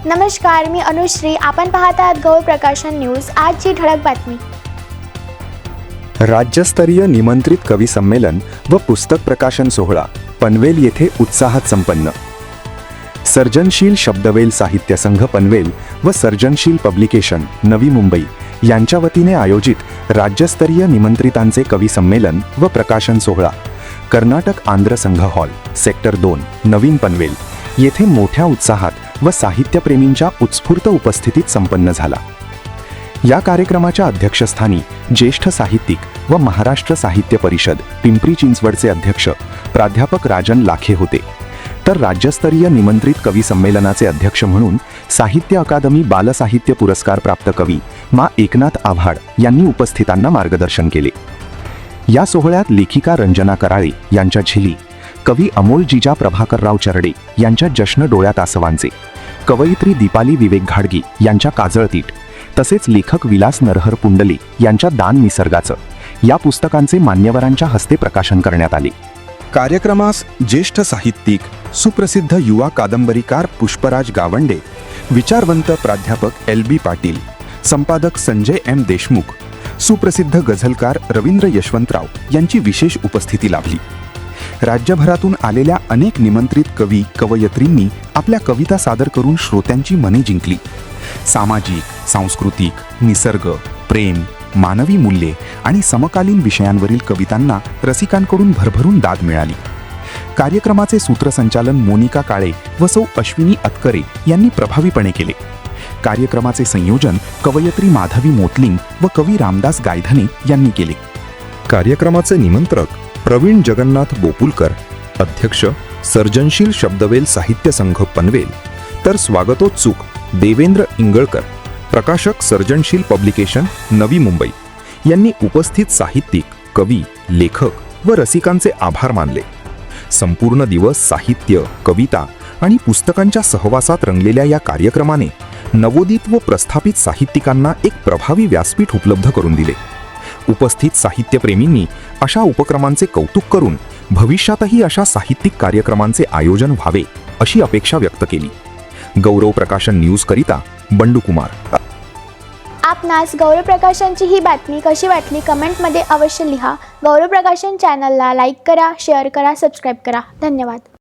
नमस्कार, मी अनुश्री. आपण पाहत आहात गौर प्रकाशन न्यूज. आजची ठळक बातमी. राज्यस्तरीय निमंत्रित कवी संमेलन व पुस्तक प्रकाशन सोहळा पनवेल येथे उत्साहात संपन्न. सर्जनशील शब्दवेल साहित्य संघ पनवेल व सर्जनशील पब्लिकेशन नवी मुंबई यांच्या वतीने आयोजित राज्यस्तरीय निमंत्रितांचे कवी संमेलन व प्रकाशन सोहळा कर्नाटक आंध्र संघ हॉल सेक्टर 2 नवीन पनवेल येथे मोठ्या उत्साहात व साहित्यप्रेमींच्या उत्स्फूर्त उपस्थितीत संपन्न झाला. या कार्यक्रमाच्या अध्यक्षस्थानी ज्येष्ठ साहित्यिक व महाराष्ट्र साहित्य परिषद पिंपरी चिंचवडचे अध्यक्ष प्राध्यापक राजन लाखे होते, तर राज्यस्तरीय निमंत्रित कवी संमेलनाचे अध्यक्ष म्हणून साहित्य अकादमी बालसाहित्य पुरस्कार प्राप्त कवी मा एकनाथ आव्हाड यांनी उपस्थितांना मार्गदर्शन केले. या सोहळ्यात लेखिका रंजना कराळे यांच्या झिली, कवी अमोल जिजा प्रभाकरराव चरडे यांच्या जश्न डोळ्यात आसवांचे, कवयित्री दीपाली विवेक घाडगी यांच्या काजळतीट, तसेच लेखक विलास नरहर पुंडले यांच्या दान निसर्गाचं या पुस्तकांचे मान्यवरांच्या हस्ते प्रकाशन करण्यात आले. कार्यक्रमास ज्येष्ठ साहित्यिक सुप्रसिद्ध युवा कादंबरीकार पुष्पराज गावंडे, विचारवंत प्राध्यापक LB पाटील, संपादक संजय M देशमुख, सुप्रसिद्ध गझलकार रवींद्र यशवंतराव यांची विशेष उपस्थिती लाभली. राज्यभरातून आलेल्या अनेक निमंत्रित कवी कवयित्रींनी आपल्या कविता सादर करून श्रोत्यांची मने जिंकली. सामाजिक, सांस्कृतिक, निसर्ग, प्रेम, मानवी मूल्ये आणि समकालीन विषयांवरील कवितांना रसिकांकडून भरभरून दाद मिळाली. कार्यक्रमाचे सूत्रसंचालन मोनिका काळे व सौ अश्विनी अतकरे यांनी प्रभावीपणे केले. कार्यक्रमाचे संयोजन कवयित्री माधवी मोतलिंग व कवी रामदास गायधने यांनी केले. कार्यक्रमाचे निमंत्रक प्रवीण जगन्नाथ बोपुलकर, अध्यक्ष सर्जनशील शब्दवेल साहित्य संघ पनवेल, तर स्वागतोत्सुक देवेंद्र इंगळकर, प्रकाशक सर्जनशील पब्लिकेशन नवी मुंबई यांनी उपस्थित साहित्यिक, कवी, लेखक व रसिकांचे आभार मानले. संपूर्ण दिवस साहित्य, कविता आणि पुस्तकांच्या सहवासात रंगलेल्या या कार्यक्रमाने नवोदित व प्रस्थापित साहित्यिकांना एक प्रभावी व्यासपीठ उपलब्ध करून दिले. उपस्थित साहित्यप्रेमींनी अशा उपक्रमांचे कौतुक करून भविष्यातही अशा साहित्यिक कार्यक्रमांचे आयोजन व्हावे अशी अपेक्षा व्यक्त केली. गौरव प्रकाशन न्यूज करिता बंडू कुमार. आपणास गौरव प्रकाशनची ही बातमी कशी वाटली कमेंटमध्ये अवश्य लिहा. गौरव प्रकाशन चॅनलला लाईक करा, शेअर करा, सबस्क्राईब करा. धन्यवाद.